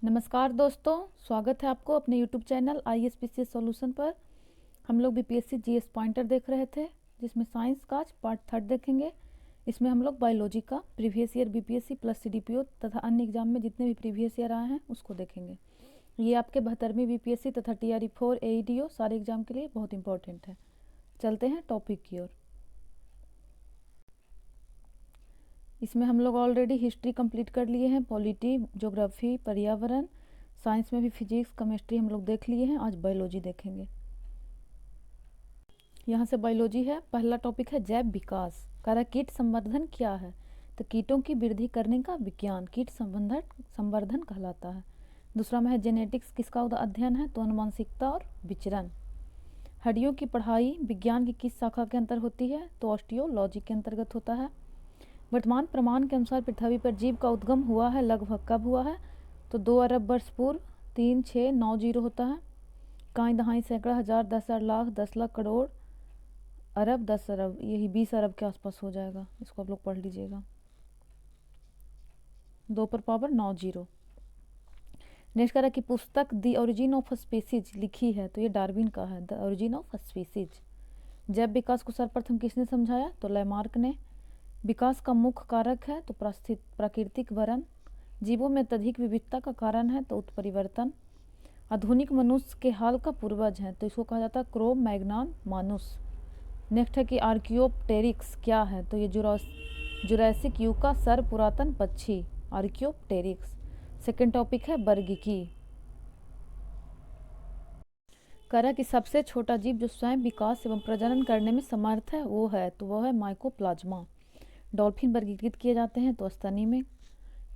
नमस्कार दोस्तों, स्वागत है आपको अपने YouTube चैनल ISPCS सॉल्यूशन पर। हम लोग BPSC GS पॉइंटर देख रहे थे, जिसमें साइंस का आज पार्ट 3 देखेंगे। इसमें हम लोग बायोलॉजी का previous year BPSC plus CDPO तथा अन्य एग्जाम में जितने भी प्रीवियस ईयर आए हैं उसको देखेंगे। ये आपके 72वीं BPSC तथा TRE4 AEDO सारे एग्जाम के लिए बहुत इंपॉर्टेंट है। चलते हैं टॉपिक की ओर। इसमें हम लोग ऑलरेडी हिस्ट्री कंप्लीट कर लिए हैं, पॉलिटी, ज्योग्राफी, पर्यावरण, साइंस में भी फिजिक्स, केमिस्ट्री हम लोग देख लिए हैं। आज बायोलॉजी देखेंगे। यहाँ से बायोलॉजी है। पहला टॉपिक है जैव विकास। कह रहा है कीट संवर्धन क्या है, तो कीटों की वृद्धि करने का विज्ञान कीट संवर्धन कहलाता है। दूसरा में है जेनेटिक्स, किसका अध्ययन है, तो आनुवंशिकता और विचरण। हड्डियों की पढ़ाई विज्ञान की किस शाखा के अंतर होती है, तो ऑस्टियोलॉजी के अंतर्गत होता है। वर्तमान प्रमाण के अनुसार पृथ्वी पर जीव का उद्गम हुआ है, लगभग कब हुआ है, तो 2 अरब वर्ष पूर्व। 3690 होता है। काई दहाई सैकड़ा हज़ार 10,000 लाख 10 लाख करोड़ अरब 10 अरब, यही 20 अरब के आसपास हो जाएगा। इसको आप लोग पढ़ लीजिएगा। 2 पर पावर 90। नेक्स्ट करा कि पुस्तक द ओरिजिन ऑफ स्पीसीज लिखी है, तो ये डार्विन का है, द ओरिजिन ऑफ स्पीसीज। जैव विकास को सर्वप्रथम किसने समझाया, तो लैमार्क ने। विकास का मुख्य कारक है, तो प्राकृतिक वरण। जीवों में अत्यधिक विविधता का कारण है, तो उत्परिवर्तन। आधुनिक मनुष्य के हाल का पूर्वज है, तो इसको कहा जाता है क्रो मैग्नान मानुस। नेक्स्ट है कि आर्कियोप्टेरिक्स क्या है, तो ये जुरासिक युग का सर्व पुरातन पक्षी आर्कियोप्टेरिक्स। सेकेंड टॉपिक है वर्गीकी। कह रहा है कि सबसे छोटा जीव जो स्वयं विकास एवं प्रजनन करने में समर्थ है वो है, तो वह है माइकोप्लाज्मा। डॉल्फिन वर्गीकृत किए जाते हैं, तो स्तनी में।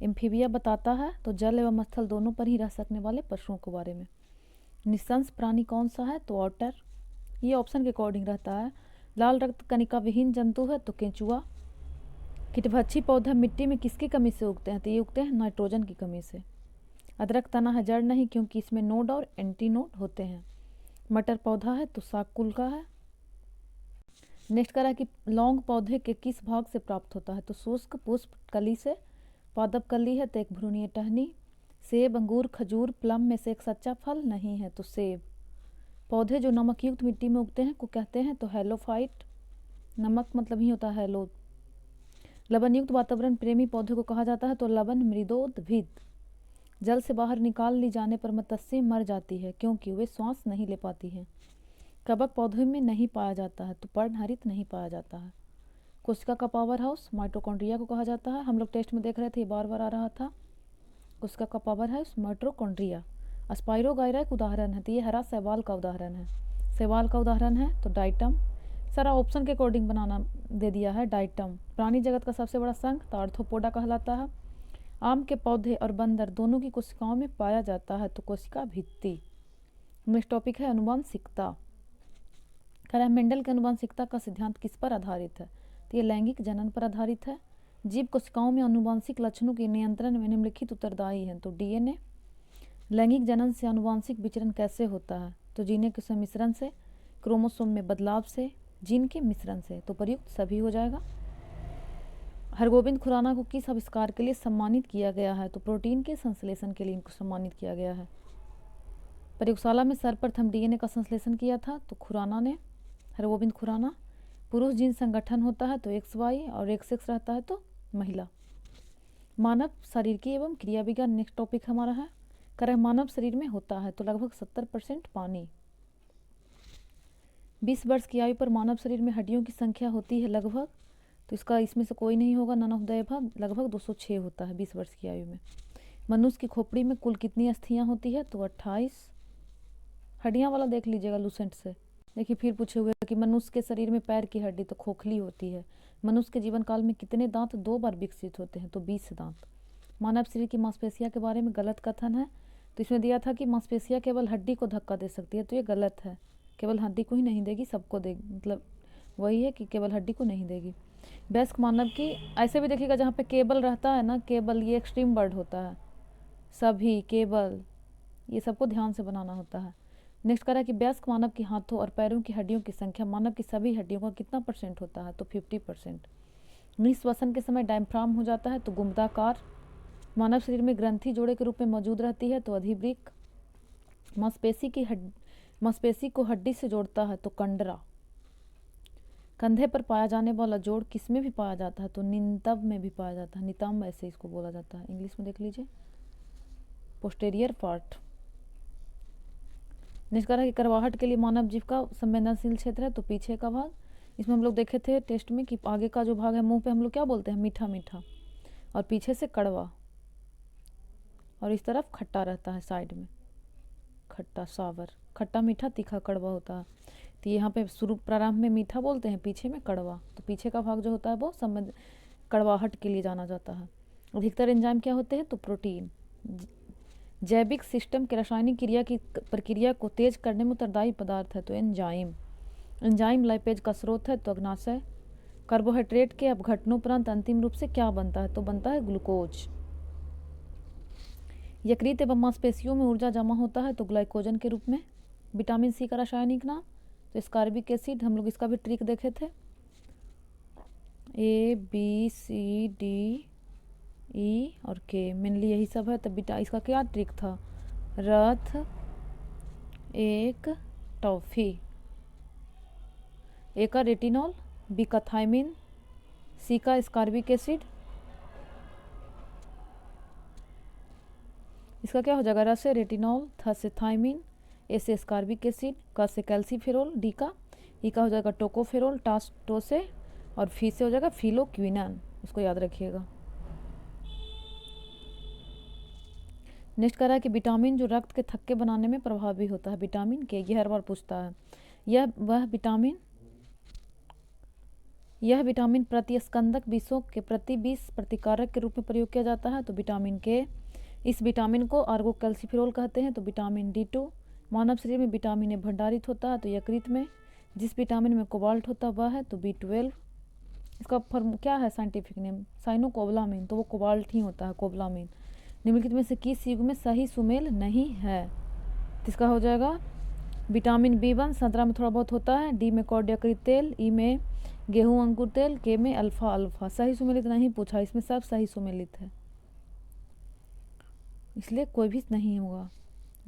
एम्फीबिया बताता है, तो जल एवं स्थल दोनों पर ही रह सकने वाले पशुओं के बारे में। निशंस प्राणी कौन सा है, तो ऑटर। ये ऑप्शन के अकॉर्डिंग रहता है। लाल रक्त कणिका विहीन जंतु है, तो केंचुआ। कीटभक्षी पौधा मिट्टी में किसकी कमी से उगते हैं, तो ये उगते हैं नाइट्रोजन की कमी से। अदरक तना है, जड़ नहीं, क्योंकि इसमें नोड और एंटी नोड होते हैं। मटर पौधा है, तो साग कुल का है। नेक्स्ट करा कि लौंग पौधे के किस भाग से प्राप्त होता है, तो शुष्क पुष्प कली से। पादप कली है, तो एक भ्रूणीय टहनी। सेब, अंगूर, खजूर, प्लम में से एक सच्चा फल नहीं है, तो सेब। पौधे जो नमक युक्त मिट्टी में उगते हैं को कहते हैं, तो हेलोफाइट। नमक मतलब ही होता है हेलो। लवण युक्त वातावरण प्रेमी पौधे को कहा जाता है, तो लवण मृदोद्भिद। जल से बाहर निकाल ली जाने पर मत्स्य मर जाती है, क्योंकि वे श्वास नहीं ले पाती हैं। कवक पौधे में नहीं पाया जाता है, तो पर्णहरित नहीं पाया जाता है। कोशिका का पावर हाउस माइटोकॉन्ड्रिया को कहा जाता है। हम लोग टेस्ट में देख रहे थे, बार बार आ रहा था। कोशिका का पावर हाउस माइटोकॉन्ड्रिया। स्पाइरोगाइरा एक उदाहरण है, तो ये हरा शैवाल का उदाहरण है। शैवाल का उदाहरण है, तो डाइटम। सारा ऑप्शन के अकॉर्डिंग बनाना दे दिया है। डाइटम प्राणी जगत का सबसे बड़ा संघ, तो आर्थ्रोपोडा कहलाता है। आम के पौधे और बंदर दोनों की कोशिकाओं में पाया जाता है, तो कोशिका भित्ति। नेक्स्ट टॉपिक है अनुवांशिकता। कह रहा है मेंडल के अनुवांशिकता का सिद्धांत किस पर आधारित है, तो ये लैंगिक जनन पर आधारित है। जीव कोशिकाओं में अनुवांशिक लक्षणों के नियंत्रण में निम्नलिखित उत्तरदायी हैं, तो डीएनए। लैंगिक जनन से अनुवांशिक विचरण कैसे होता है, तो जीने के सम्मिश्रण से, क्रोमोसोम में बदलाव से, जीन के मिश्रण से, तो प्रयुक्त सभी हो जाएगा। हरगोविंद खुराना को किस आविष्कार के लिए सम्मानित किया गया है, तो प्रोटीन के संश्लेषण के लिए इनको सम्मानित किया गया है। प्रयोगशाला में सर्वप्रथम डीएनए का संश्लेषण किया था, तो खुराना ने, हरगोविंद खुराना। पुरुष जीन संगठन होता है, तो XY, और XX रहता है, तो महिला। मानव शरीर की एवं क्रिया विज्ञान नेक्स्ट टॉपिक हमारा है। कह मानव शरीर में होता है, तो लगभग 70% पानी। 20 वर्ष की आयु पर मानव शरीर में हड्डियों की संख्या होती है लगभग, तो इसका इसमें से कोई नहीं होगा, नन ऑफ द अबव। लगभग 206 होता है 20 वर्ष की आयु में। मनुष्य की खोपड़ी में कुल कितनी अस्थियां होती है, तो 28। हड्डियां वाला देख लीजिएगा लूसेंट से। देखिए फिर पूछे हुए कि मनुष्य के शरीर में पैर की हड्डी तो खोखली होती है। मनुष्य के जीवन काल में कितने दांत 2 बार विकसित होते हैं, तो 20 दांत। मानव शरीर की मांसपेशियां के बारे में गलत कथन है, तो इसमें दिया था कि मांसपेशियां केवल हड्डी को धक्का दे सकती है, तो ये गलत है। केवल हड्डी को ही नहीं देगी, सबको देगी, मतलब वही है कि केवल हड्डी को नहीं देगी। वयस्क मानव की, ऐसे भी देखिएगा जहाँ पे केबल रहता है ना, केबल, ये एक्सट्रीम वर्ड होता है। सभी, केबल, ये सबको ध्यान से बनाना होता है। नेक्स्ट करा कि वयस्क मानव के हाथों और पैरों की हड्डियों की संख्या मानव की सभी हड्डियों का कितना % होता है, तो 50%। निःश्वसन के समय डायफ्राम हो जाता है, तो गुम्बदाकार। मानव शरीर में ग्रंथि जोड़े के रूप में मौजूद रहती है तो अधिवृक्क। मांसपेशी को हड्डी से जोड़ता है तो कंडरा। कंधे पर पाया जाने वाला जोड़ किस में भी पाया जाता है तो नितंब में भी पाया जाता है, नितंब ऐसे इसको बोला जाता है। इंग्लिश में देख लीजिए, पोस्टेरियर पार्ट। निष्कर्ष है कि करवाहट के लिए मानव जीव का संवेदनशील क्षेत्र है तो पीछे का भाग। इसमें हम लोग देखे थे टेस्ट में कि आगे का जो भाग है मुंह पे हम लोग क्या बोलते हैं, मीठा मीठा, और पीछे से कड़वा, और इस तरफ खट्टा रहता है, साइड में खट्टा सावर, खट्टा मीठा तीखा कड़वा होता है। तो यहाँ पे शुरू प्रारंभ में मीठा बोलते हैं, पीछे में कड़वा, तो पीछे का भाग जो होता है वो संबंध कड़वाहट के लिए जाना जाता है। अधिकतर एंजाइम क्या होते हैं तो प्रोटीन। जैविक सिस्टम के रासायनिक क्रिया की प्रक्रिया को तेज करने में उत्तरदायी पदार्थ है तो एंजाइम। एंजाइम लाइपेज का स्रोत है तो अग्नाशय। कार्बोहाइड्रेट के अपघटनोपरांत अंतिम रूप से क्या बनता है तो बनता है ग्लूकोज। यकृत एवं मांसपेशियों में ऊर्जा जमा होता है तो ग्लाइकोजन के रूप में। विटामिन सी का रासायनिक नाम तो स्कार्बिक एसिड। हम लोग इसका भी ट्रिक देखे थे, ABCDE और K, मेनली यही सब है। तब बीटा इसका क्या ट्रिक था, रथ एक टॉफी, ए का रेटिनॉल, बी का थायमिन, सी का स्कार्बिक एसिड। इसका क्या हो जाएगा, र से रेटिनॉल, थ से थायमिन, ए से स्कार्बिक एसिड, क से कैल्सीफेरोल, डी का, ई का हो जाएगा टोकोफेरोल, टो से, और फी से हो जाएगा फिलोक्विनन। इसको याद रखिएगा। नेक्स्ट कह रहा है कि विटामिन जो रक्त के थक्के बनाने में प्रभावी होता है, विटामिन के, यह हर बार पूछता है। यह विटामिन प्रतिस्कंदक विषों के प्रति विष प्रतिकारक के रूप में प्रयोग किया जाता है तो विटामिन के। इस विटामिन को आर्गोकैल्सिफेरोल कहते हैं तो विटामिन D2। मानव शरीर में विटामिन ए भंडारित होता है तो यकृत में। जिस विटामिन में कोबाल्ट होता है वह है तो B12। इसका फॉर्म क्या है, साइंटिफिक नेम साइनोकोबालामिन, तो वो कोबाल्ट ही होता है, कोबालामिन। निम्नलिखित में से किस युग में सही सुमेल नहीं है, इसका हो जाएगा विटामिन B1 संतरा में थोड़ा बहुत होता है, डी में कॉर्ड यकृत तेल, ई में गेहूं अंकुर तेल, के में अल्फा अल्फा। सही सुमेलित नहीं पूछा, इसमें सब सही सुमेलित है, इसलिए कोई भी नहीं होगा,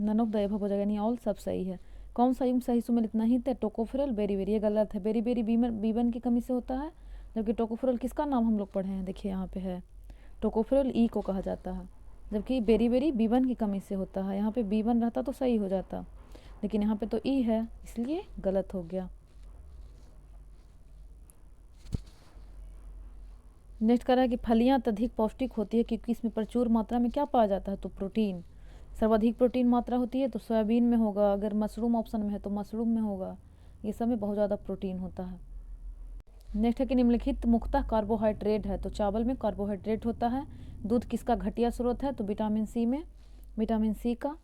नन ऑफ द एबव हो जाएगा, नहीं ऑल सब सही है। कौन सा युग सही सुमेलित नहीं थे, टोकोफेरोल बेरी, ये गलत है। बेरी B1 की कमी से होता है, जबकि टोकोफेरोल किसका नाम हम लोग पढ़े हैं, देखिए यहाँ पे है, टोकोफेरोल ई को कहा जाता है, जबकि बेरी B1 की कमी से होता है। यहाँ पे B1 रहता तो सही हो जाता, लेकिन यहाँ पे तो ई है, इसलिए गलत हो गया। नेक्स्ट कह रहा है कि फलियां अत्यधिक पौष्टिक होती है क्योंकि इसमें प्रचुर मात्रा में क्या पाया जाता है तो प्रोटीन। सर्वाधिक प्रोटीन मात्रा होती है तो सोयाबीन में होगा, अगर मशरूम ऑप्शन में है तो मशरूम में होगा, ये सब में बहुत ज़्यादा प्रोटीन होता है। नेक्स्ट है कि निम्नलिखित मुख्यतः कार्बोहाइड्रेट है तो चावल में कार्बोहाइड्रेट होता है। दूध किसका घटिया स्रोत है तो विटामिन सी में, विटामिन सी का।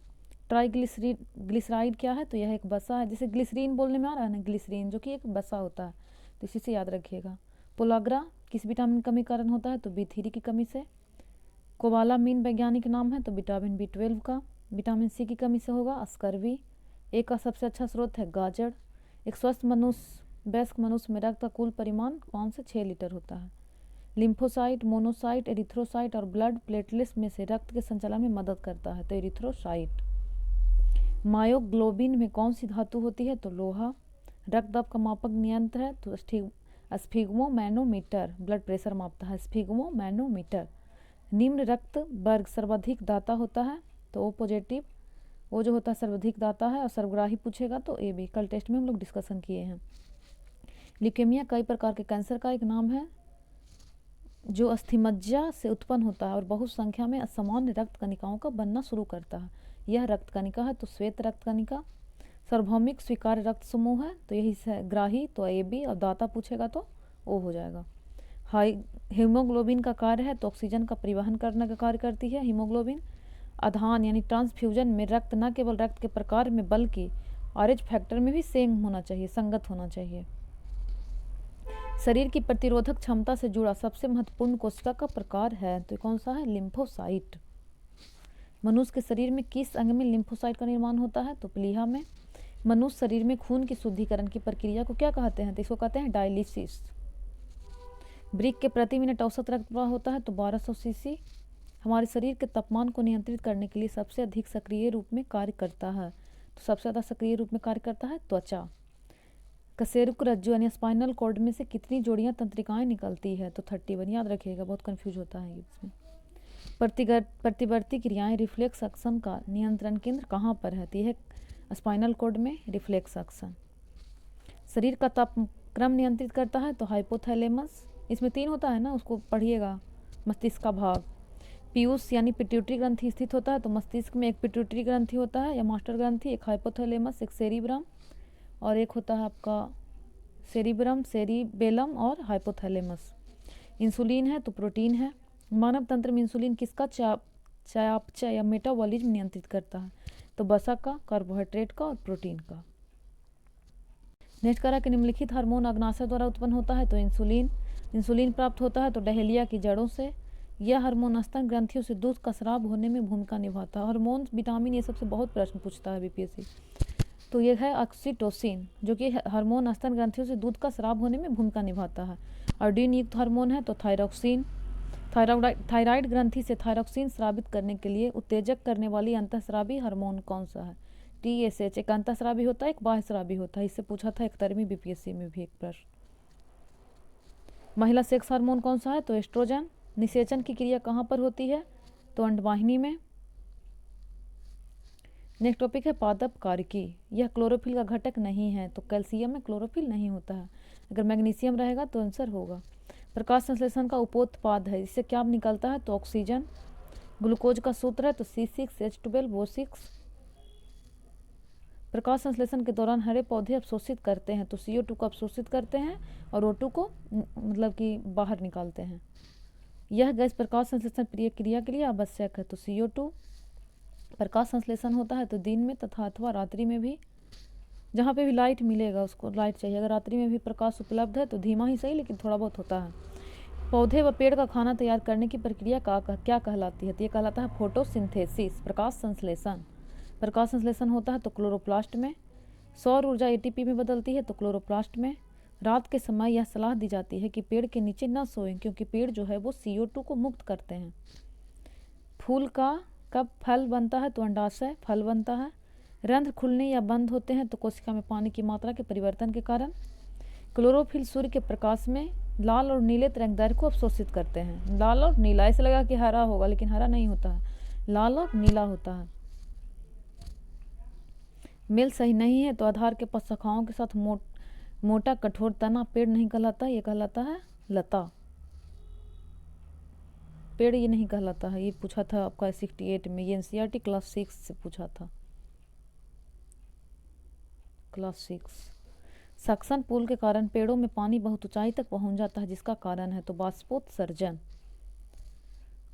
ट्राइग्लिसराइड क्या है तो यह एक वसा है, जैसे ग्लिसरीन बोलने में आ रहा है ना, ग्लिसरीन जो कि एक वसा होता है, तो इसी से याद रखिएगा। पोलाग्रा किस विटामिन कमी कारण होता है तो B3 की कमी से। कोबालामिन वैज्ञानिक नाम है तो विटामिन B12 का। विटामिन सी की कमी से होगा स्कर्वी। ए का सबसे अच्छा स्रोत है गाजर। एक स्वस्थ वयस्क मनुष्य में रक्त का कुल परिमाण 5 से 6 लीटर होता है। लिम्फोसाइट, मोनोसाइट, एरिथ्रोसाइट और ब्लड प्लेटलेट्स में से रक्त के संचालन में मदद करता है तो एरिथ्रोसाइट। मायोग्लोबिन में कौन सी धातु होती है तो लोहा। रक्त दाब का मापक नियंत्र है तो स्फिग्मोमैनोमीटर, ब्लड प्रेशर मापता है स्फिग्मोमैनोमीटर। निम्न रक्त वर्ग सर्वाधिक दाता होता है तो O पॉजिटिव, वो जो होता है सर्वाधिक दाता है, और सर्वग्राही पूछेगा तो AB, कल टेस्ट में हम लोग डिस्कशन किए हैं। ल्यूकेमिया कई प्रकार के कैंसर का एक नाम है जो अस्थिमज्जा से उत्पन्न होता है और बहुत संख्या में असामान्य रक्त कणिकाओं का बनना शुरू करता है। यह रक्त कणिका है तो श्वेत रक्त कणिका। सार्वभौमिक स्वीकार्य रक्त समूह है तो यही से ग्राही तो AB, और दाता पूछेगा तो O हो जाएगा। हीमोग्लोबिन का कार्य है तो ऑक्सीजन का परिवहन करने का कार्य करती है हीमोग्लोबिन। आधान यानी ट्रांसफ्यूजन में रक्त न केवल रक्त के प्रकार में बल्कि RH फैक्टर में भी सेम होना चाहिए, संगत होना चाहिए। शरीर की प्रतिरोधक क्षमता से जुड़ा सबसे महत्वपूर्ण कोशिका का प्रकार है तो कौन सा है, लिम्फोसाइट। मनुष्य के शरीर में किस अंग में लिम्फोसाइट का निर्माण होता है तो प्लीहा में। मनुष्य शरीर में खून की शुद्धिकरण की प्रक्रिया को क्या कहते हैं तो इसको कहते हैं डायलिसिस। ब्रिक के प्रति मिनट औसत रक्त प्रवाह होता है तो 1200 सीसी। हमारे शरीर के तापमान को नियंत्रित करने के लिए सबसे अधिक सक्रिय रूप में कार्य करता है? तो सबसे ज़्यादा सक्रिय रूप में कार्य करता है त्वचा। कशेरुक रज्जु यानी स्पाइनल कॉर्ड में से कितनी जोड़ियां तंत्रिकाएं निकलती है? तो 31। याद रखिएगा, बहुत कंफ्यूज होता है इसमें। प्रतिवर्ती क्रियाएं रिफ्लेक्स एक्शन का नियंत्रण केंद्र कहाँ पर है? तो यह स्पाइनल कॉर्ड में रिफ्लेक्स एक्शन। शरीर का तापक्रम नियंत्रित करता है तो हाइपोथैलेमस। इसमें 3 होता है ना, उसको पढ़िएगा। मस्तिष्क का भाग। पीयूष यानी पिट्यूटरी ग्रंथि स्थित होता है तो मस्तिष्क में एक पिट्यूटरी ग्रंथि होता है या मास्टर ग्रंथि, एक हाइपोथैलेमस, एक सेरिब्रम और एक होता है आपका सेरिब्रम, सेरिबेलम और हाइपोथैलेमस। इंसुलिन है तो प्रोटीन है। मानव तंत्र में इंसुलिन किसका चयापचय या मेटाबॉलिज्म नियंत्रित करता है? तो वसा का, कार्बोहाइड्रेट का और प्रोटीन का। नेक्स्ट करा कि निम्नलिखित हार्मोन अग्नाशय द्वारा उत्पन्न होता है? तो इंसुलिन प्राप्त होता है तो डहेलिया की जड़ों से। यह हार्मोन स्तन ग्रंथियों से दूध का स्राव होने में भूमिका निभाता है। हार्मोन, विटामिन, ये सबसे बहुत प्रश्न पूछता है बीपीएससी। तो ये है ऑक्सीटोसिन, जो कि हार्मोन स्तन ग्रंथियों से दूध का स्राव होने में भूमिका निभाता है। आयोडीन युक्त हार्मोन है तो थायरॉक्सिन। थायराइड ग्रंथि से थायरॉक्सिन स्रावित करने के लिए उत्तेजक करने वाली अंतःस्रावी हार्मोन कौन सा है? TSH। एक अंतःस्रावी होता है, एक बाह्यस्रावी होता है। इससे पूछा था 71वीं बीपीएससी में भी एक प्रश्न। महिला सेक्स हार्मोन कौन सा है? तो एस्ट्रोजन। निषेचन की क्रिया कहाँ पर होती है? तो अंडवाहिनी में। नेक्स्ट टॉपिक है पादप कार्यकी। यह क्लोरोफिल का घटक नहीं है तो कैल्शियम में क्लोरोफिल नहीं होता है। अगर मैग्नीशियम रहेगा तो आंसर होगा। प्रकाश संश्लेषण का उपोत्पाद है, इससे क्या निकलता है? तो ऑक्सीजन। ग्लूकोज का सूत्र है तो C6H12O6। प्रकाश संश्लेषण के दौरान हरे पौधे अवशोषित करते हैं तो CO2 को अवशोषित करते हैं और O2 को मतलब कि बाहर निकालते हैं। यह गैस प्रकाश संश्लेषण क्रिया के लिए आवश्यक है तो CO2। प्रकाश संश्लेषण होता है तो दिन में तथा अथवा रात्रि में भी। जहाँ पे भी लाइट मिलेगा उसको लाइट चाहिए। अगर रात्रि में भी प्रकाश उपलब्ध है तो धीमा ही सही लेकिन थोड़ा बहुत होता है। पौधे व पेड़ का खाना तैयार करने की प्रक्रिया क्या कहलाती है? तो ये कहलाता है फोटोसिंथेसिस, प्रकाश संश्लेषण। प्रकाश संश्लेषण होता है तो क्लोरोप्लास्ट में। सौर ऊर्जा ATP में बदलती है तो क्लोरोप्लास्ट में। रात के समय यह सलाह दी जाती है कि पेड़ के नीचे न सोएं क्योंकि पेड़ जो है वो CO2 को मुक्त करते हैं। फूल का कब फल बनता है? तो अंडाशय फल बनता है। रंध्र खुलने या बंद होते हैं तो कोशिका में पानी की मात्रा के परिवर्तन के कारण। क्लोरोफिल सूर्य के प्रकाश में लाल और नीले तरंगदैर्घ्य को अवशोषित करते हैं। लाल और नीला, ऐसे लगा कि हरा होगा लेकिन हरा नहीं होता है, लाल और नीला होता है। मेल सही नहीं है तो आधार के 5 शाखाओं के साथ मोटा कठोर तना पेड़ नहीं कहलाता, ये कहलाता है लता। पेड़ ये नहीं कहलाता है। ये पूछा था आपका 68 में, ये NCERT क्लास 6 से पूछा था, क्लास 6। सक्शन पुल के कारण पेड़ों में पानी बहुत ऊंचाई तक पहुंच जाता है, जिसका कारण है तो बाष्पोत्सर्जन।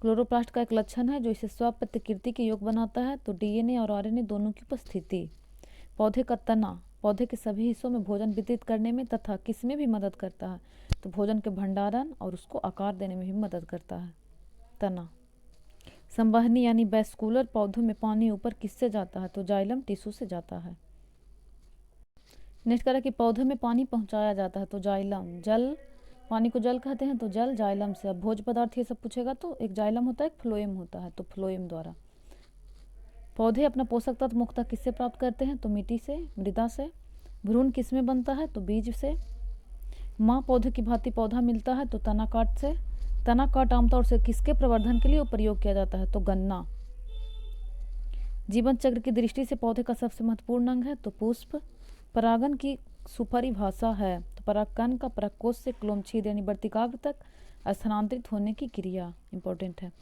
क्लोरोप्लास्ट का एक लक्षण है जो इसे स्वप्रतिकृति के योग बनाता है तो DNA और RNA दोनों की उपस्थिति। पौधे का तना पौधे के सभी हिस्सों में भोजन वितरित करने में तथा किसमें भी मदद करता है? तो भोजन के भंडारण और उसको आकार देने में भी मदद करता है तना। संवहनी यानी वैस्कुलर पौधों में पानी ऊपर किससे जाता है? तो जाइलम टिश्यू से जाता है। नेक्स्ट करा कि पौधों में पानी पहुंचाया जाता है तो जाइलम। जल, पानी को जल कहते हैं तो जल जाइलम से। अब भोज्य पदार्थ ये सब पूछेगा तो एक जाइलम होता है, एक फ्लोएम होता है, तो फ्लोएम द्वारा। पौधे अपना पोषक तत्व मुख्यतः किससे प्राप्त करते हैं? तो मिट्टी से, मृदा से। भ्रूण किसमें बनता है? तो बीज से। माँ पौधे की भांति पौधा मिलता है तो तना काट से। तना काट आमतौर से किसके प्रवर्धन के लिए प्रयोग किया जाता है? तो गन्ना। जीवन चक्र की दृष्टि से पौधे का सबसे महत्वपूर्ण अंग है तो पुष्प। परागन की सुपरिभाषा है तो परागकण का परागकोश से क्लोमछिद यानी वर्तिकाग्र तक स्थानांतरित होने की क्रिया इंपॉर्टेंट है।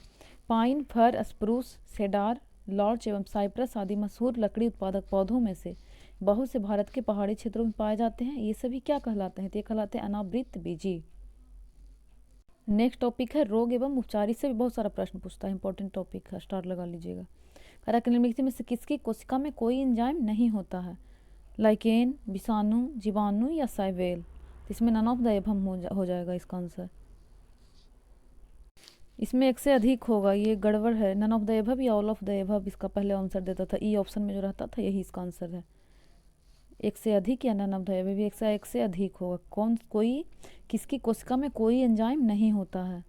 पाइन, फर, स्प्रूस, सेडार, लॉर्च एवं साइप्रस आदि मशहूर लकड़ी उत्पादक पौधों में से बहुत से भारत के पहाड़ी क्षेत्रों में पाए जाते हैं। ये सभी क्या कहलाते हैं? तो ये कहलाते हैं अनावृत बीजी। नेक्स्ट टॉपिक है रोग एवं उपचार। इससे भी बहुत सारा प्रश्न पूछता है, इंपॉर्टेंट टॉपिक है, स्टार लगा लीजिएगा। निम्नलिखित में से किसकी कोशिका में कोई एंजाइम नहीं होता है? लाइकेन, विषाणु, जीवाणु या साइवेल। इसमें नन ऑफ द एबव हो जाएगा इसका आंसर। इसमें एक से अधिक होगा, ये गड़बड़ है। नन ऑफ द एबव या ऑल ऑफ द एबव इसका पहले आंसर देता था। ई ऑप्शन में जो रहता था यही इसका आंसर है। एक से अधिक या नन ऑफ द एबव, एक से अधिक होगा। कोई किसकी कोशिका में कोई एंजाइम नहीं होता है?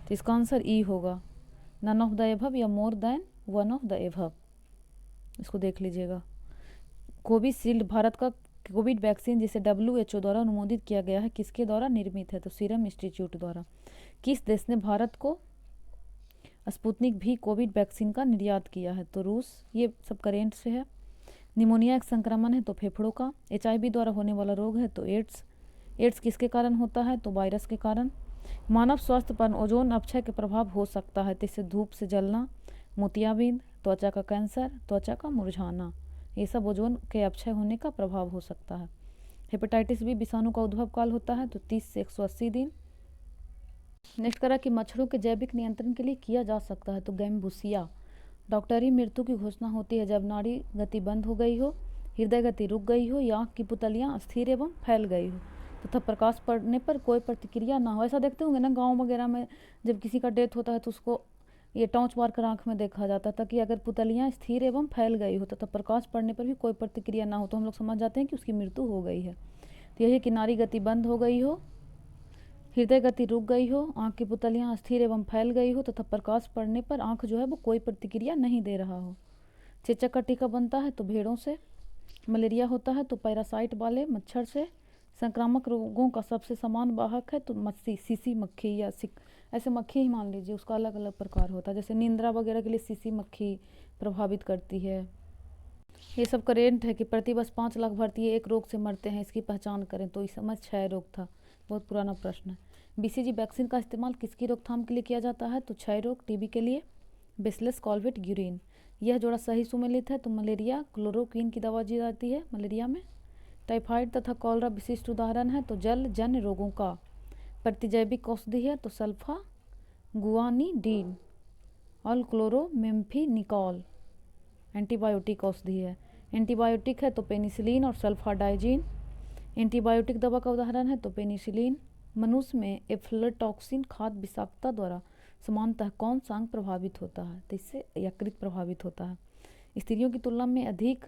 तो इसका आंसर ई होगा, नन ऑफ द एभव या more than one of the above. इसको देख लीजिएगा। कोविशील्ड भारत का कोविड वैक्सीन जिसे WHO द्वारा अनुमोदित किया गया है किसके द्वारा निर्मित है? तो सीरम इंस्टीट्यूट द्वारा। किस देश ने भारत को स्पुतनिक भी कोविड वैक्सीन का निर्यात किया है? तो रूस। ये सब करेंट से है। निमोनिया एक संक्रमण है तो फेफड़ों का। HIV द्वारा होने वाला रोग है तो एड्स। एड्स किसके कारण होता है? तो वायरस के कारण। मानव स्वास्थ्य पर ओजोन अपक्षय के प्रभाव हो सकता है, जैसे धूप से जलना, मोतियाबिंद, त्वचा का कैंसर, त्वचा का मुरझाना, ये सब ओजोन के अपक्षय होने का प्रभाव हो सकता है। हेपेटाइटिस बी विषाणु का उद्भव काल होता है तो 30 से 180 दिन। नेक्स्ट करा कि मच्छरों के जैविक नियंत्रण के लिए किया जा सकता है तो गैम्बुसिया। डॉक्टरी मृत्यु की घोषणा होती है जब नाड़ी गति बंद हो गई हो, हृदय गति रुक गई हो या आँख की पुतलियाँ अस्थिर एवं फैल गई हो तथा प्रकाश पड़ने पर कोई प्रतिक्रिया ना हो। ऐसा देखते होंगे ना गांव वगैरह में, जब किसी का डेथ होता है तो उसको ये टॉर्च मार कर आँख में देखा जाता है, ताकि अगर पुतलियाँ स्थिर एवं फैल गई हो तथा प्रकाश पड़ने पर भी कोई प्रतिक्रिया ना हो तो हम लोग समझ जाते हैं कि उसकी मृत्यु हो गई है। तो यही कि नाड़ी गति बंद हो गई हो, हृदय गति रुक गई हो, आँख की पुतलियाँ अस्थिर एवं फैल गई हो तथा प्रकाश पड़ने पर आँख जो है वो कोई प्रतिक्रिया नहीं दे रहा हो। चेचक का टीका बनता है तो भेड़ों से। मलेरिया होता है तो पैरासाइट वाले मच्छर से। संक्रामक रोगों का सबसे समान वाहक है तो मच्छी, सीसी मक्खी या ऐसे मक्खी ही मान लीजिए, उसका अलग अलग प्रकार होता है। जैसे नींद्रा वगैरह के लिए सीसी मक्खी प्रभावित करती है। ये सब करेंट है कि प्रतिवर्ष 5 लाख भारतीय एक रोग से मरते हैं, इसकी पहचान करें। तो इस समय क्षय रोग था, बहुत पुराना प्रश्न है। BCG वैक्सीन का इस्तेमाल किसकी रोकथाम के लिए किया जाता है? तो क्षय रोग, TB के लिए। बेसिलस कॉल्वेट ग्यूरिन, यह जोड़ा सही सुमेलित है तो मलेरिया क्लोरोक्वीन की दवा दी जाती है मलेरिया में। टाइफाइड तथा कॉलरा विशिष्ट उदाहरण है तो जल जन्य रोगों का। प्रतिजैविक औषधि है तो सल्फा गुआनिडीन और क्लोरोमेम्फिनिकॉल। एंटीबायोटिक औषधि है। एंटीबायोटिक है तो पेनिसिलिन और सल्फाडाइजिन। एंटीबायोटिक दवा का उदाहरण है तो पेनिसिलिन। मनुष्य में एफ्लटॉक्सिन खाद्य विषाक्तता द्वारा समानतः कौन सा अंग प्रभावित होता है? तो इससे यकृत प्रभावित होता है। स्त्रियों की तुलना में अधिक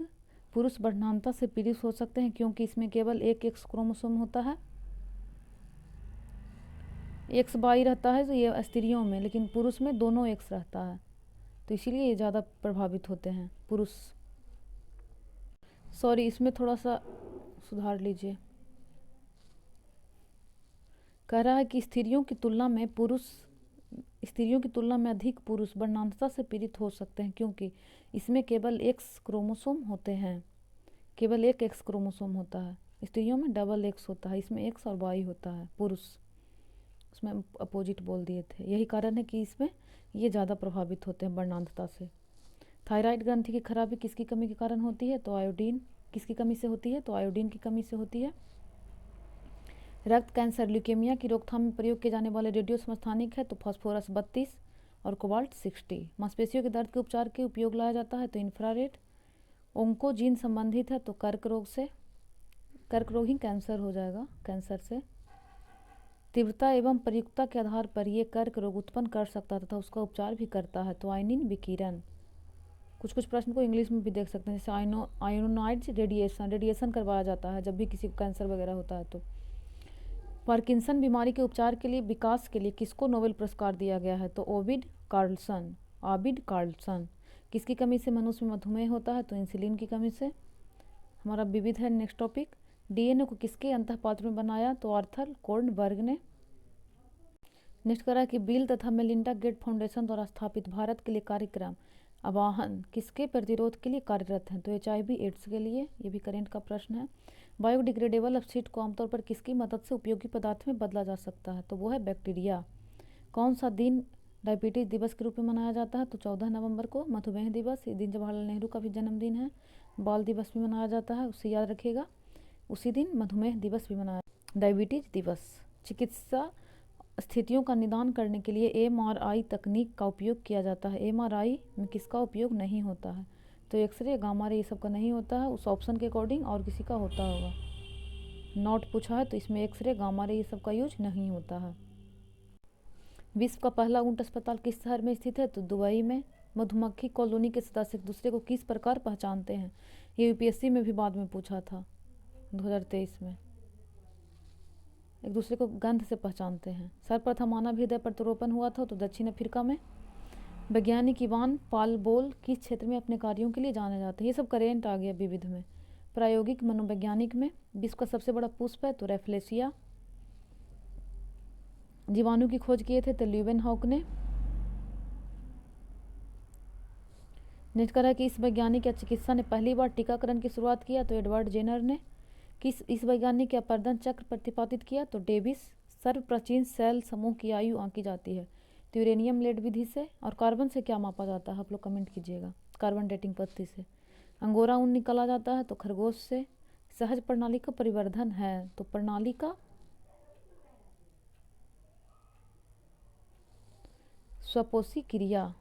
पुरुष वर्णांतता से पीड़ित हो सकते हैं क्योंकि इसमें केवल एक एक्स क्रोमोसोम होता है। XY रहता है तो ये स्त्रियों में, लेकिन पुरुष में दोनों एक्स रहता है, तो इसीलिए ये ज़्यादा प्रभावित होते हैं पुरुष। सॉरी, इसमें थोड़ा सा सुधार लीजिए। कह रहा है कि स्त्रियों की तुलना में अधिक पुरुष वर्णांतता से पीड़ित हो सकते हैं क्योंकि इसमें केवल एक्स क्रोमोसोम होते हैं, केवल एक एक्स क्रोमोसोम होता है। स्त्रियों में डबल एक्स होता है, इसमें एक्स और वाई होता है। पुरुष उसमें अपोजिट बोल दिए थे, यही कारण है कि इसमें ये ज़्यादा प्रभावित होते हैं वर्णांतता से। थायराइड ग्रंथि की खराबी किसकी कमी के कारण होती है? तो आयोडीन। किसकी कमी से होती है? तो आयोडीन की कमी से होती है। रक्त कैंसर ल्यूकेमिया की रोकथाम में प्रयोग किए जाने वाले रेडियो समस्थानिक है तो फास्फोरस 32 और कोबाल्ट 60। मांसपेशियों के दर्द के उपचार के उपयोग लाया जाता है तो इंफ्रारेड। ओंकोजीन संबंधित है तो कर्क रोग से। कर्क रोग ही कैंसर हो जाएगा, कैंसर से। तीव्रता एवं प्रयुक्तता के आधार पर यह कर्क रोग उत्पन्न कर सकता तथा उसका उपचार भी करता है तो आयनिन विकिरण। कुछ प्रश्न को इंग्लिश में भी देख सकते हैं, जैसे आयोनाइड्स रेडिएशन करवाया जाता है जब भी किसी को कैंसर वगैरह होता है तो। पार्किंसन बीमारी के उपचार के लिए विकास के लिए किसको नोबेल पुरस्कार दिया गया है? तो आबिद कार्लसन। किसकी कमी से मनुष्य में मधुमेह होता है? तो इंसुलिन की कमी से। हमारा विविध है नेक्स्ट टॉपिक। DNA को किसके अंतःपात्र में बनाया? तो आर्थर कोर्नबर्ग ने। नेक्स्ट करा कि बिल तथा मेलिंडा गेट फाउंडेशन द्वारा स्थापित भारत के लिए कार्यक्रम आवाहन किसके प्रतिरोध के लिए कार्यरत हैं? तो HIV एड्स के लिए, ये भी करेंट का प्रश्न है। बायोडिग्रेडेबल अपशिष्ट को आमतौर पर किसकी मदद से उपयोगी पदार्थ में बदला जा सकता है? तो वो है बैक्टीरिया। कौन सा दिन डायबिटीज दिवस के रूप में मनाया जाता है? तो 14 नवंबर को मधुमेह दिवस। ये दिन जवाहरलाल नेहरू का भी जन्मदिन है। बाल दिवस भी मनाया जाता है, उससे याद रखिएगा। उसी दिन मधुमेह दिवस भी मनाया। डायबिटीज दिवस। चिकित्सा स्थितियों का निदान करने के लिए MRI तकनीक का उपयोग किया जाता है। MRI में किसका उपयोग नहीं होता है? तो एक्सरे, गामा रे, ये सब का नहीं होता है। उस ऑप्शन के अकॉर्डिंग और किसी का होता होगा, नॉट पूछा है तो इसमें एक्सरे, गामा रे, ये सब का यूज नहीं होता है। विश्व का पहला ऊंट अस्पताल किस शहर में स्थित है? तो दुबई में। मधुमक्खी कॉलोनी के सदस्य एक दूसरे को किस प्रकार पहचानते हैं? ये UPSC में भी बाद में पूछा था 2023 में। एक दूसरे को गंध से पहचानते हैं। सर्वप्रथम मानव हृदय प्रत्यारोपण हुआ था तो दक्षिण अफ्रीका में। वैज्ञानिक इवान पाल बोल किस क्षेत्र में अपने कार्यों के लिए जाने जाते हैं? ये सब करेंट आ गया विविध में। प्रायोगिक मनोवैज्ञानिक में विश्व का सबसे बड़ा पुष्प है तो रेफ्लेशिया। जीवाणु की खोज किए थे तो ल्यूवेनहॉक ने। नेक्स्ट करा कि इस वैज्ञानिक या चिकित्सा ने पहली बार टीकाकरण की शुरुआत किया तो एडवर्ड जेनर ने। इस वैज्ञानिक के अपर्दन चक्र प्रतिपादित किया तो डेविस। सर्वप्राचीन सेल समूह की आयु आंकी जाती है तो यूरेनियम लेड विधि से। और कार्बन से क्या मापा जाता है आप लोग कमेंट कीजिएगा। कार्बन डेटिंग पद्धति से। अंगोरा ऊन निकाला जाता है तो खरगोश से। सहज प्रणाली का परिवर्धन है तो प्रणाली का स्वपोषी क्रिया।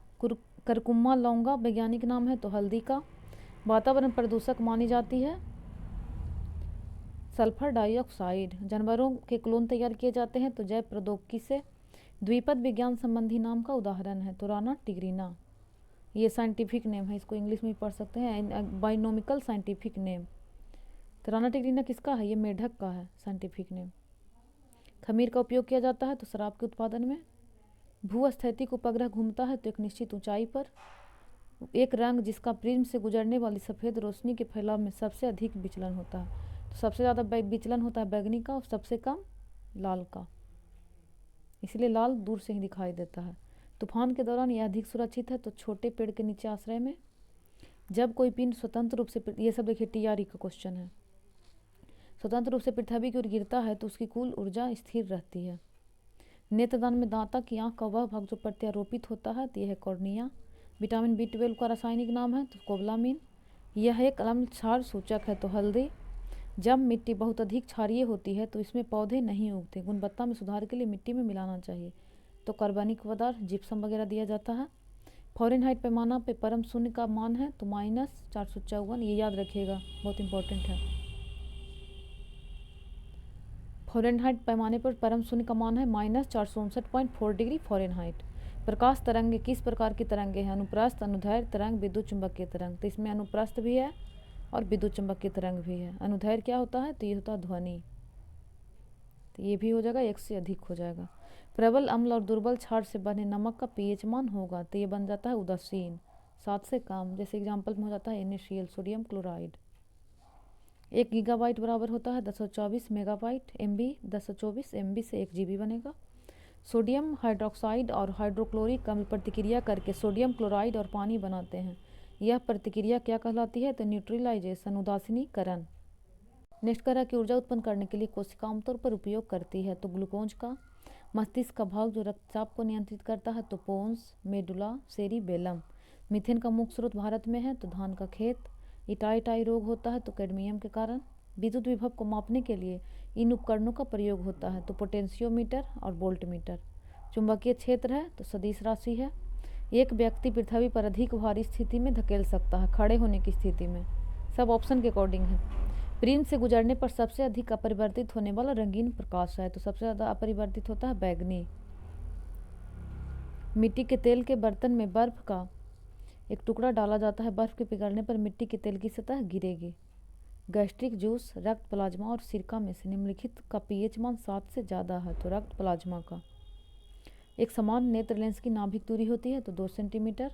करकुम्मा लौंगा वैज्ञानिक नाम है तो हल्दी का। वातावरण प्रदूषक मानी जाती है सल्फर डाइऑक्साइड। जानवरों के क्लोन तैयार किए जाते हैं तो जैव प्रौद्योगिकी से। द्विपद विज्ञान संबंधी नाम का उदाहरण है तो राना टिग्रीना। ये साइंटिफिक नेम है, इसको इंग्लिश में भी पढ़ सकते हैं, बाइनोमिकल साइंटिफिक नेम। तो राना टिग्रीना किसका है? ये मेढक का है साइंटिफिक नेम। खमीर का उपयोग किया जाता है तो शराब के उत्पादन में। भूस्थैतिक उपग्रह घूमता है तो एक निश्चित ऊंचाई पर। एक रंग जिसका प्रिज्म से गुजरने वाली सफ़ेद रोशनी के फैलाव में सबसे अधिक विचलन होता है तो सबसे ज़्यादा विचलन होता है बैगनी का और सबसे कम लाल का, इसलिए लाल दूर से ही दिखाई देता है। तूफान के दौरान यह अधिक सुरक्षित है तो छोटे पेड़ के नीचे आश्रय में। जब कोई पिंड स्वतंत्र रूप से, ये सब देखिए टीआरई का क्वेश्चन है, स्वतंत्र रूप से पृथ्वी की ओर गिरता है तो उसकी कुल ऊर्जा स्थिर रहती है। नेत्रदान में दांता की आंख का वह भाग जो प्रत्यारोपित होता है तो यह है कॉर्निया। विटामिन B12 का रासायनिक नाम है तो कोबलामिन। यह एक अम्ल क्षार सूचक है तो हल्दी। जब मिट्टी बहुत अधिक क्षारीय होती है तो इसमें पौधे नहीं उगते। गुणवत्ता में सुधार के लिए मिट्टी में मिलाना चाहिए तो कार्बनिक पदार्थ जिप्सम वगैरह दिया जाता है। फ़ारेनहाइट पैमाना पे परम शून्य का मान है तो -454। ये याद रखिएगा, बहुत इंपॉर्टेंट है। फ़ारेनहाइट पैमाने पर परम शून्य का मान है -459.4 डिग्री फ़ारेनहाइट। प्रकाश तरंगे किस प्रकार की तरंगे हैं? अनुप्रस्थ, अनुदैर्घ्य तरंग, विद्युत चुंबकीय तरंग। तो इसमें अनुप्रस्थ भी है और विद्युत चुंबकीय तरंग भी है। अनुदैर्घ्य क्या होता है? तो ये होता है ध्वनि, तो ये भी हो जाएगा, एक से अधिक हो जाएगा। प्रबल अम्ल और दुर्बल क्षार से बने नमक का पीएच मान होगा तो ये बन जाता है उदासीन, 7 से कम। जैसे एग्जाम्पल में हो जाता है NaCl, सोडियम क्लोराइड। 1 गीगाबाइट बराबर होता है 1024 मेगाबाइट। MB 1024 MB से 1 GB बनेगा। सोडियम हाइड्रोक्साइड और हाइड्रोक्लोरिक अम्ल प्रतिक्रिया करके सोडियम क्लोराइड और पानी बनाते हैं। यह प्रतिक्रिया क्या कहलाती है? तो न्यूट्रलाइजेशन, उदासीनीकरण। नेक्स्ट करा कि ऊर्जा उत्पन्न करने के लिए कोशिका आमतौर पर उपयोग करती है तो ग्लूकोज का। मस्तिष्क का भाग जो रक्तचाप को नियंत्रित करता है तो पोन्स, मेडुला, सेरिबेलम। मीथेन का मुख्य स्रोत भारत में है तो धान का खेत। इटाई रोग होता है तो कैडमियम के कारण। विद्युत विभव को मापने के लिए इन उपकरणों का प्रयोग होता है तो पोटेंशियोमीटर और वोल्टमीटर। चुंबकीय क्षेत्र है तो सदिश राशि है। एक व्यक्ति पृथ्वी पर अधिक भारी स्थिति में धकेल सकता है खड़े होने की स्थिति में, सब ऑप्शन के अकॉर्डिंग है। प्रिज्म से गुजरने पर सबसे अधिक अपरिवर्तित होने वाला रंगीन प्रकाश है तो सबसे ज़्यादा अपरिवर्तित होता है बैगनी। मिट्टी के तेल के बर्तन में बर्फ का एक टुकड़ा डाला जाता है, बर्फ के पिघलने पर मिट्टी के तेल की सतह गिरेगी। गैस्ट्रिक जूस, रक्त प्लाज्मा और सिरका में से निम्नलिखित का पीएच मान 7 से ज़्यादा है तो रक्त प्लाज्मा का। एक समान नेत्र लेंस की नाभिक दूरी होती है तो 2 सेंटीमीटर।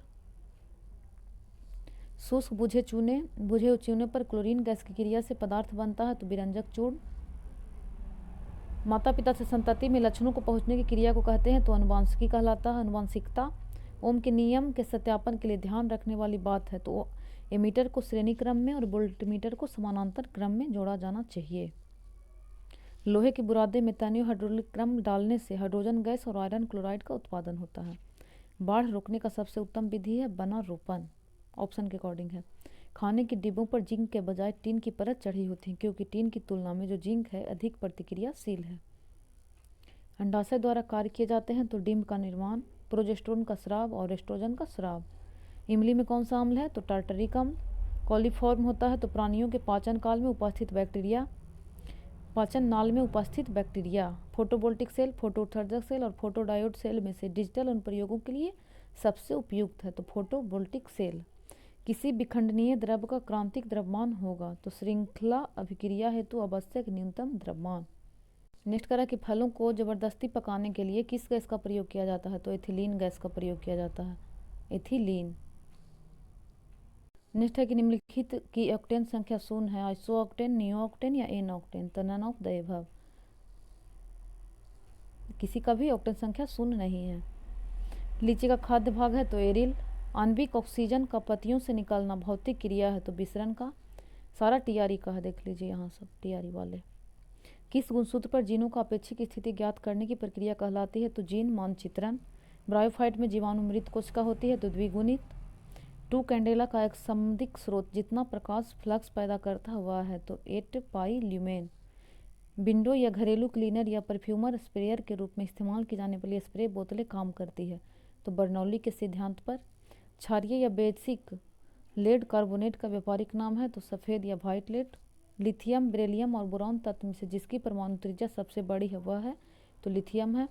शुष्क बुझे चूने पर क्लोरीन गैस की क्रिया से पदार्थ बनता है तो विरंजक चूर्ण। माता पिता से संतति में लक्षणों को पहुंचने की क्रिया को कहते हैं तो अनुवांशिकी कहलाता है, अनुवांशिकता। ओम के नियम के सत्यापन के लिए ध्यान रखने वाली बात है तो एमीटर को श्रेणी क्रम में और वोल्टमीटर को समानांतर क्रम में जोड़ा जाना चाहिए। लोहे के बुरादे में तैनियो हाइड्रोलिक क्रम डालने से हाइड्रोजन गैस और आयरन क्लोराइड का उत्पादन होता है। बाढ़ रोकने का सबसे उत्तम विधि है वनारोपण, ऑप्शन के अकॉर्डिंग है। खाने के डिब्बों पर जिंक के बजाय टीन की परत चढ़ी होती है क्योंकि टीन की तुलना में जो जिंक है अधिक प्रतिक्रियाशील है। अंडाशय द्वारा कार्य किए जाते हैं तो डिम्ब का निर्माण, प्रोजेस्टेरोन का स्राव और एस्ट्रोजन का स्राव। इमली में कौन सा अम्ल है? तो टार्टरिक अम्ल। कॉलीफॉर्म होता है तो प्राणियों के पाचन काल में उपस्थित बैक्टीरिया, पाचन नाल में उपस्थित बैक्टीरिया। फोटोवोल्टिक सेल, फोटोउत्सर्जक सेल और फोटोडायोड सेल में से डिजिटल अनुप्रयोगों के लिए सबसे उपयुक्त है तो फोटोवोल्टिक सेल। किसी विखंडनीय द्रव का क्रांतिक द्रव्यमान होगा तो श्रृंखला अभिक्रिया हेतु आवश्यक न्यूनतम द्रव्यमान। नेक्स्ट करा कि फलों को ज़बरदस्ती पकाने के लिए किस गैस का प्रयोग किया जाता है, तो एथिलीन गैस का प्रयोग किया जाता है, एथिलीन। नेक्स्ट है कि निम्नलिखित की ऑक्टेन संख्या शून्य है, आइसो ऑक्टेन, नियो ऑक्टेन या एन ऑक्टेन, तो नन ऑफ द एबव, किसी का भी ऑक्टेन संख्या शून्य नहीं है। लीची का खाद्य भाग है तो एरिल, आणविक ऑक्सीजन का पत्तियों से निकलना भौतिक क्रिया है तो विसरण का, सारा टीआरई का है, देख लीजिए यहाँ सब टीआरई वाले। किस गुणसूत्र पर जीनों का अपेक्षिक स्थिति ज्ञात करने की प्रक्रिया कहलाती है, तो जीन मानचित्रण। ब्रायोफाइट में जीवाणु मृत कोशिका होती है तो द्विगुणित। टू कैंडेला का एक समदिक स्रोत जितना प्रकाश फ्लक्स पैदा करता हुआ है तो 8 पाई ल्यूमेन। विंडो या घरेलू क्लीनर या परफ्यूमर स्प्रेयर के रूप में इस्तेमाल की जाने वाली स्प्रे बोतलें काम करती है तो बर्नौली के सिद्धांत पर। क्षारीय या बेसिक लेड कार्बोनेट का व्यापारिक नाम है तो सफ़ेद या वाइट लेड। लिथियम, बेरिलियम और बोरॉन तत्व में से जिसकी परमाणु त्रिज्या सबसे बड़ी है वह है तो लिथियम है।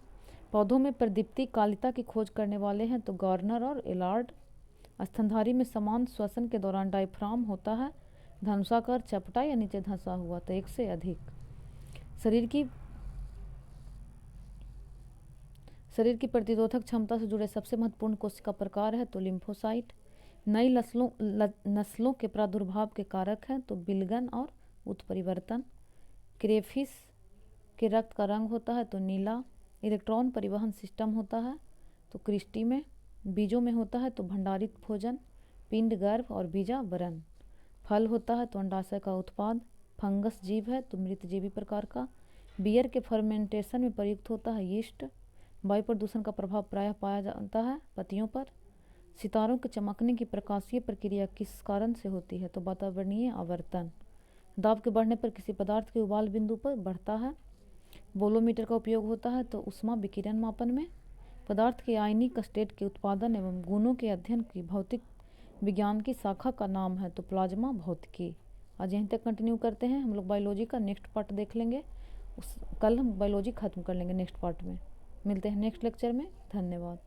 पौधों में प्रदीप्ति कालिता की खोज करने वाले हैं तो गार्नर और एलार्ड। स्तनधारी में समान श्वसन के दौरान डायफ्राम होता है, धनुषाकार, चपटा या नीचे धंसा हुआ, तो एक से अधिक। शरीर की प्रतिरोधक क्षमता से जुड़े सबसे महत्वपूर्ण कोशिका प्रकार है तो लिम्फोसाइट। नई नस्लों के प्रादुर्भाव के कारक हैं तो बिलगन और उत्परिवर्तन। क्रेफिश के रक्त का रंग होता है तो नीला। इलेक्ट्रॉन परिवहन सिस्टम होता है तो क्रिस्टी में। बीजों में होता है तो भंडारित भोजन, पिंड गर्भ और बीजावरण। फल होता है तो अंडाशय का उत्पाद। फंगस जीव है तो मृतजीवी प्रकार का। बियर के फर्मेंटेशन में प्रयुक्त होता है यीस्ट। वायु प्रदूषण का प्रभाव प्रायः पाया जाता है पत्तियों पर। सितारों के चमकने की प्रकाशीय प्रक्रिया किस कारण से होती है, तो वातावरणीय आवर्तन। दाब के बढ़ने पर किसी पदार्थ के उबाल बिंदु पर बढ़ता है। बोलोमीटर का उपयोग होता है तो ऊष्मा विकिरण मापन में। पदार्थ के आयनिक स्टेट के उत्पादन एवं गुणों के अध्ययन की भौतिक विज्ञान की शाखा का नाम है तो प्लाज्मा भौतिकी। आज यहीं तक कंटिन्यू करते हैं, हम लोग बायोलॉजी का नेक्स्ट पार्ट देख लेंगे। कल हम बायोलॉजी खत्म कर लेंगे नेक्स्ट पार्ट में। मिलते हैं नेक्स्ट लेक्चर में। धन्यवाद।